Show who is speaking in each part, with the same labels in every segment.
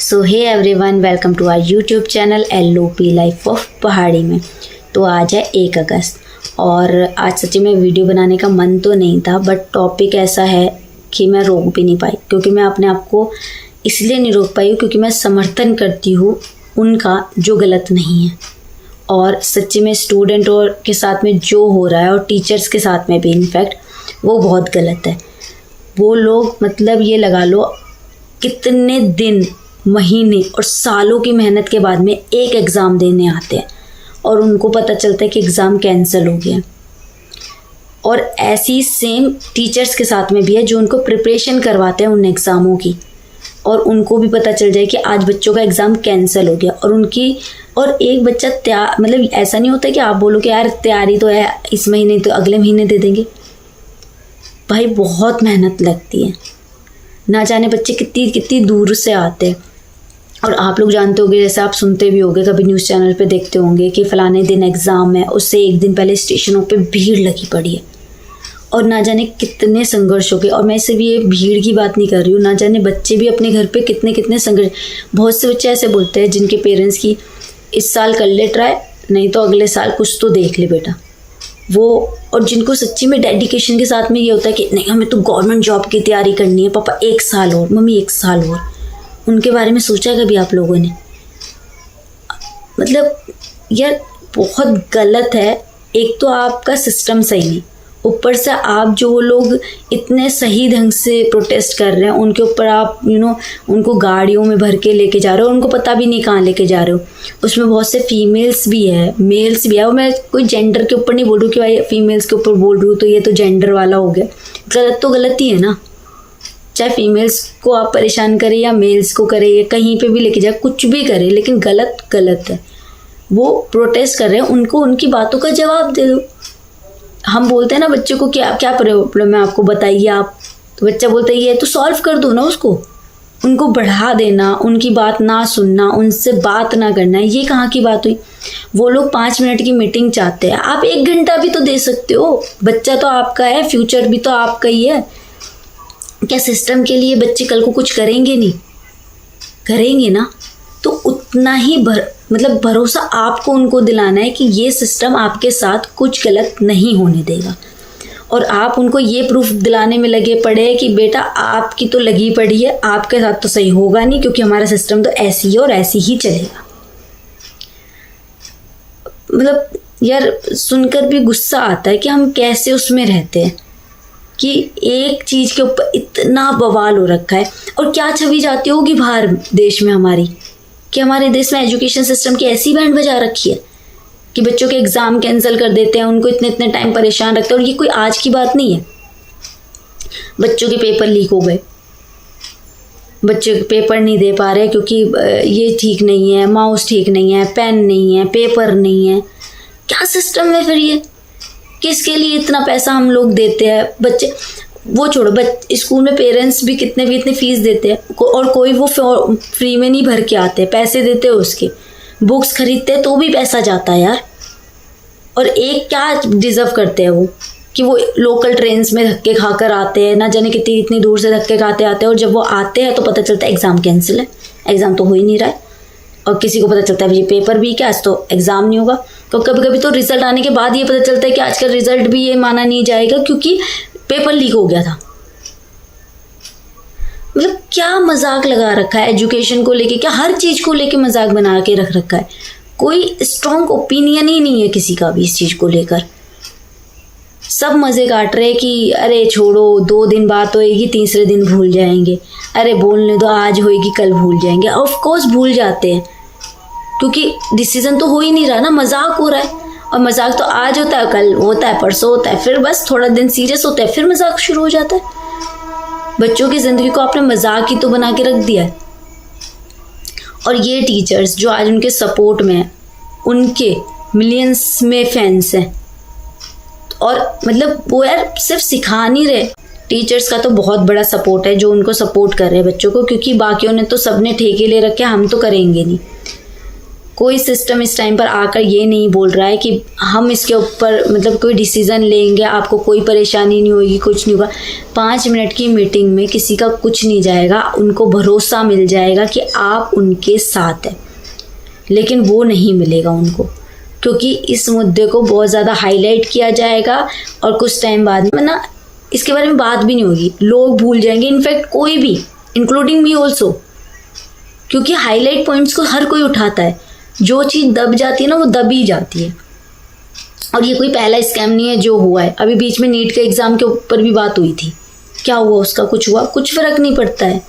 Speaker 1: So hey everyone, welcome to our YouTube channel LOP life of Pahadi में। तो आज है 1 अगस्त और आज सच्ची में वीडियो बनाने का मन तो नहीं था, बट टॉपिक ऐसा है कि मैं रोक भी नहीं पाई, क्योंकि मैं अपने आप को इसलिए नहीं रोक पाई क्योंकि मैं समर्थन करती हूँ उनका जो गलत नहीं है। और सच्ची में स्टूडेंट और के साथ में जो हो रहा है और टीचर्स के साथ में भी इनफैक्ट वो बहुत गलत है। वो लोग मतलब ये लगा लो कितने दिन, महीने और सालों की मेहनत के बाद में एक एग्ज़ाम देने आते हैं और उनको पता चलता है कि एग्ज़ाम कैंसिल हो गया। और ऐसी सेम टीचर्स के साथ में भी है जो उनको प्रिपरेशन करवाते हैं उन एग्ज़ामों की, और उनको भी पता चल जाए कि आज बच्चों का एग्ज़ाम कैंसिल हो गया। और एक बच्चा मतलब ऐसा नहीं होता कि आप बोलो कि यार तैयारी तो है इस महीने, तो अगले महीने दे देंगे। भाई बहुत मेहनत लगती है, ना जाने बच्चे कितनी कितनी दूर से आते हैं। और आप लोग जानते होंगे, जैसे आप सुनते भी होंगे, कभी न्यूज़ चैनल पे देखते होंगे कि फ़लाने दिन एग्ज़ाम है, उससे एक दिन पहले स्टेशनों पे भीड़ लगी पड़ी है और ना जाने कितने संघर्ष हो गए। और मैं सिर्फ ये भीड़ की बात नहीं कर रही हूँ, ना जाने बच्चे भी अपने घर पे कितने कितने संघर्ष। बहुत से बच्चे ऐसे बोलते हैं जिनके पेरेंट्स की इस साल कर ले ट्राई, नहीं तो अगले साल कुछ तो देख ले बेटा वो। और जिनको सच्ची में डेडिकेशन के साथ में ये होता है कि नहीं हमें तो गवर्नमेंट जॉब की तैयारी करनी है, पापा 1 साल और, मम्मी 1 साल और। उनके बारे में सोचा है कभी आप लोगों ने? मतलब यार बहुत गलत है। एक तो आपका सिस्टम सही नहीं, ऊपर से आप जो लोग इतने सही ढंग से प्रोटेस्ट कर रहे हैं उनके ऊपर आप उनको गाड़ियों में भर के लेके जा रहे हो, उनको पता भी नहीं कहाँ लेके जा रहे हो। उसमें बहुत से फीमेल्स भी है, मेल्स भी है। और मैं कोई जेंडर के ऊपर नहीं बोल रही हूँ कि भाई फीमेल्स के ऊपर बोल रही हूँ तो ये तो जेंडर वाला हो गया। गलत तो गलत ही है ना, चाहे फीमेल्स को आप परेशान करें या मेल्स को करें या कहीं पे भी लेके जाए, कुछ भी करें, लेकिन गलत गलत है। वो प्रोटेस्ट कर रहे हैं, उनको उनकी बातों का जवाब दे दो। हम बोलते हैं ना बच्चे को क्या क्या प्रॉब्लम है आपको, बताइए आप, तो बच्चा बोलता है ये, तो सॉल्व कर दो ना उसको। उनको बढ़ा देना, उनकी बात ना सुनना, उनसे बात ना करना, ये कहाँ की बात हुई? वो लोग 5 मिनट की मीटिंग चाहते हैं, आप 1 घंटा भी तो दे सकते हो। बच्चा तो आपका है, फ्यूचर भी तो आपका ही है। क्या सिस्टम के लिए बच्चे कल को कुछ करेंगे? नहीं करेंगे ना। तो उतना ही मतलब भरोसा आपको उनको दिलाना है कि ये सिस्टम आपके साथ कुछ गलत नहीं होने देगा। और आप उनको ये प्रूफ दिलाने में लगे पड़े हैं कि बेटा आपकी तो लगी पड़ी है, आपके साथ तो सही होगा नहीं, क्योंकि हमारा सिस्टम तो ऐसी है और ऐसी ही चलेगा। मतलब यार सुनकर भी गुस्सा आता है कि हम कैसे उसमें रहते हैं कि एक चीज़ के ऊपर इतना बवाल हो रखा है। और क्या छवि जाती होगी बाहर देश में हमारी, कि हमारे देश में एजुकेशन सिस्टम की ऐसी बैंड बजा रखी है कि बच्चों के एग्ज़ाम कैंसिल कर देते हैं, उनको इतने इतने टाइम परेशान रखते हैं। और ये कोई आज की बात नहीं है। बच्चों के पेपर लीक हो गए, बच्चे पेपर नहीं दे पा रहे क्योंकि ये ठीक नहीं है, माउस ठीक नहीं है, पेन नहीं है, पेपर नहीं है। क्या सिस्टम है फिर ये? किसके लिए इतना पैसा हम लोग देते हैं? बच्चे वो छोड़ो, स्कूल में पेरेंट्स भी कितने फीस देते हैं और कोई वो फ्री में नहीं भर के आते, पैसे देते हैं उसके। बुक्स खरीदते हैं तो भी पैसा जाता है यार। और एक क्या डिज़र्व करते हैं वो कि वो लोकल ट्रेन्स में धक्के खाकर आते हैं, ना जाने कितनी इतनी दूर से धक्के खाते आते हैं। और जब वो आते हैं तो पता चलता है एग्ज़ाम कैंसिल है, एग्ज़ाम तो हो ही नहीं रहा है। और किसी को पता चलता है ये पेपर भी क्या, आज तो एग्ज़ाम नहीं होगा। तो कभी कभी तो रिजल्ट आने के बाद ये पता चलता है कि आज का रिजल्ट भी ये माना नहीं जाएगा क्योंकि पेपर लीक हो गया था। मतलब क्या मजाक लगा रखा है एजुकेशन को लेके, क्या हर चीज़ को लेके मजाक बना के रख रखा है। कोई स्ट्रॉन्ग ओपिनियन ही नहीं है किसी का भी इस चीज़ को लेकर। सब मज़े काट रहे कि अरे छोड़ो 2 दिन बात होएगी, तीसरे दिन भूल जाएंगे। अरे बोलने दो, आज होएगी कल भूल जाएंगे। ऑफ कोर्स भूल जाते हैं क्योंकि डिसीजन तो हो ही नहीं रहा ना, मजाक हो रहा है। और मजाक तो आज होता है, कल होता है, परसों होता है, फिर बस थोड़ा दिन सीरियस होता है, फिर मजाक शुरू हो जाता है। बच्चों की ज़िंदगी को आपने मजाक ही तो बना के रख दिया है। और ये टीचर्स जो आज उनके सपोर्ट में हैं, उनके मिलियंस में फैंस हैं। और मतलब वो यार सिर्फ सिखा नहीं रहे, टीचर्स का तो बहुत बड़ा सपोर्ट है जो उनको सपोर्ट कर रहे हैं बच्चों को, क्योंकि बाकियों ने तो सबने ठेके ले रखे, हम तो करेंगे नहीं। कोई सिस्टम इस टाइम पर आकर ये नहीं बोल रहा है कि हम इसके ऊपर मतलब कोई डिसीज़न लेंगे, आपको कोई परेशानी नहीं होगी, कुछ नहीं होगा। 5 मिनट की मीटिंग में किसी का कुछ नहीं जाएगा, उनको भरोसा मिल जाएगा कि आप उनके साथ हैं, लेकिन वो नहीं मिलेगा उनको, क्योंकि इस मुद्दे को बहुत ज़्यादा हाईलाइट किया जाएगा और कुछ टाइम बाद में ना इसके बारे में बात भी नहीं होगी, लोग भूल जाएंगे, इनफैक्ट कोई भी, इंक्लूडिंग मी ऑल्सो, क्योंकि हाईलाइट पॉइंट्स को हर कोई उठाता है। जो चीज़ दब जाती है ना वो दब ही जाती है। और ये कोई पहला स्कैम नहीं है जो हुआ है। अभी बीच में नीट के एग्ज़ाम के ऊपर भी बात हुई थी, क्या हुआ उसका, कुछ हुआ, कुछ फ़र्क नहीं पड़ता है।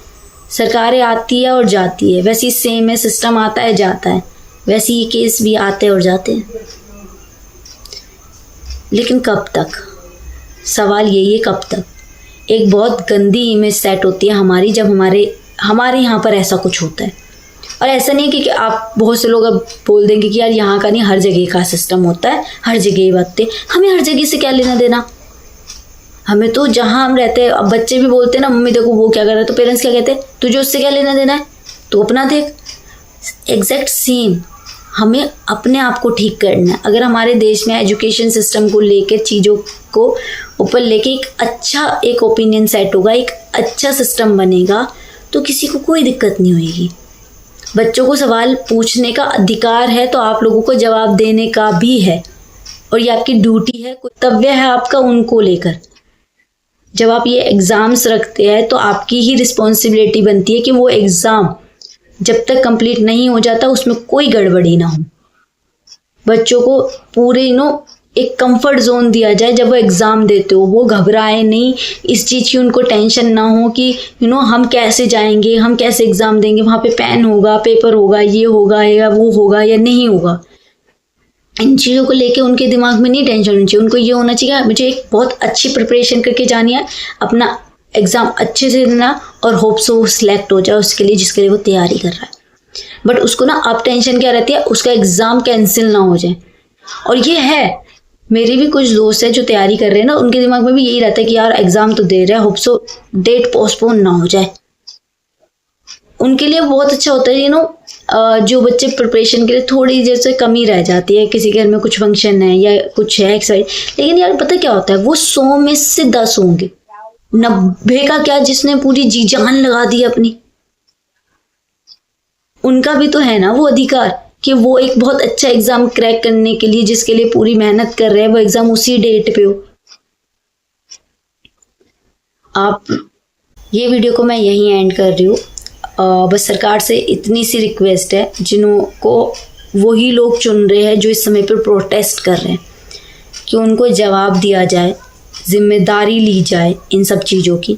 Speaker 1: सरकारें आती है और जाती है, वैसे ही सेम है, सिस्टम आता है जाता है, वैसे ही केस भी आते और जाते हैं। लेकिन कब तक, सवाल यही है, कब तक। एक बहुत गंदी इमेज सेट होती है हमारी जब हमारे यहाँ पर ऐसा कुछ होता है। और ऐसा नहीं है कि आप, बहुत से लोग अब बोल देंगे कि यार यहाँ का नहीं, हर जगह का सिस्टम होता है, हर जगह ये बातें, हमें हर जगह से क्या लेना देना। हमें तो जहाँ हम रहते हैं, अब बच्चे भी बोलते हैं ना, मम्मी देखो वो क्या कर रहा है, तो पेरेंट्स क्या कहते हैं, तुझे उससे क्या लेना देना है, तू अपना देख। एग्जैक्ट सेम, हमें अपने आप को ठीक करना है। अगर हमारे देश में एजुकेशन सिस्टम को लेकर, चीज़ों को ऊपर लेके एक ओपिनियन सेट होगा, एक अच्छा सिस्टम बनेगा, तो किसी को कोई दिक्कत नहीं होगी। बच्चों को सवाल पूछने का अधिकार है, तो आप लोगों को जवाब देने का भी है, और ये आपकी ड्यूटी है, कर्तव्य है आपका उनको लेकर। जब आप ये एग्ज़ाम्स रखते हैं तो आपकी ही रिस्पॉन्सिबिलिटी बनती है कि वो एग्ज़ाम जब तक कंप्लीट नहीं हो जाता उसमें कोई गड़बड़ी ना हो। बच्चों को पूरे एक कंफर्ट जोन दिया जाए जब वो एग्ज़ाम देते हो, वो घबराए नहीं, इस चीज़ की उनको टेंशन ना हो कि हम कैसे जाएंगे, हम कैसे एग्ज़ाम देंगे, वहाँ पे पेन होगा, पेपर होगा, ये होगा या वो होगा या नहीं होगा। इन चीज़ों को लेके उनके दिमाग में नहीं टेंशन होनी चाहिए। उनको ये होना चाहिए मुझे एक बहुत अच्छी प्रिपरेशन करके जानी है, अपना एग्ज़ाम अच्छे से देना, और होप सो वो सिलेक्ट हो जाए उसके लिए जिसके लिए वो तैयारी कर रहा है। बट उसको ना अब टेंशन क्या रहती है, उसका एग्ज़ाम कैंसिल ना हो जाए। और ये है, मेरे भी कुछ दोस्त हैं जो तैयारी कर रहे हैं ना, उनके दिमाग में भी यही रहता है कि यार एग्ज़ाम तो दे रहे हैं, होप सो डेट पोस्टपोन ना हो जाए। उनके लिए बहुत अच्छा होता है जो बच्चे प्रिपरेशन के लिए थोड़ी जैसे कमी रह जाती है, किसी के घर में कुछ फंक्शन है या कुछ है एक्साइड, लेकिन यार पता क्या होता है, वो 100 में से 10 होंगे, 90 का क्या जिसने पूरी जी जान लगा दी अपनी। उनका भी तो है ना वो अधिकार कि वो एक बहुत अच्छा एग्जाम क्रैक करने के लिए, जिसके लिए पूरी मेहनत कर रहे हैं, वो एग्जाम उसी डेट पे हो। ये वीडियो को मैं यहीं एंड कर रही हूँ। बस सरकार से इतनी सी रिक्वेस्ट है, जिनको वही लोग चुन रहे हैं जो इस समय पर प्रोटेस्ट कर रहे हैं, कि उनको जवाब दिया जाए, जिम्मेदारी ली जाए इन सब चीज़ों की,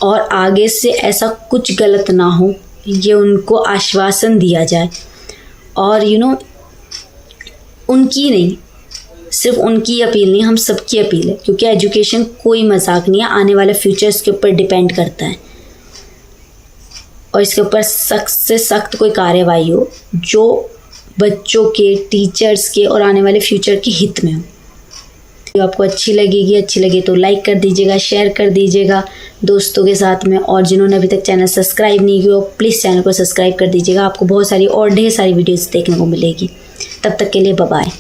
Speaker 1: और आगे से ऐसा कुछ गलत ना हो, ये उनको आश्वासन दिया जाए। और उनकी नहीं, सिर्फ उनकी अपील नहीं, हम सबकी अपील है, क्योंकि एजुकेशन कोई मजाक नहीं है, आने वाले फ्यूचर्स के ऊपर डिपेंड करता है। और इसके ऊपर सख्त से सख्त कोई कार्रवाई हो जो बच्चों के, टीचर्स के और आने वाले फ्यूचर के हित में हो। तो आपको अच्छी लगे तो लाइक कर दीजिएगा, शेयर कर दीजिएगा दोस्तों के साथ में, और जिन्होंने अभी तक चैनल सब्सक्राइब नहीं किया प्लीज़ चैनल को सब्सक्राइब कर दीजिएगा। आपको बहुत सारी और ढेर सारी वीडियोस देखने को मिलेगी। तब तक के लिए बाय बाय।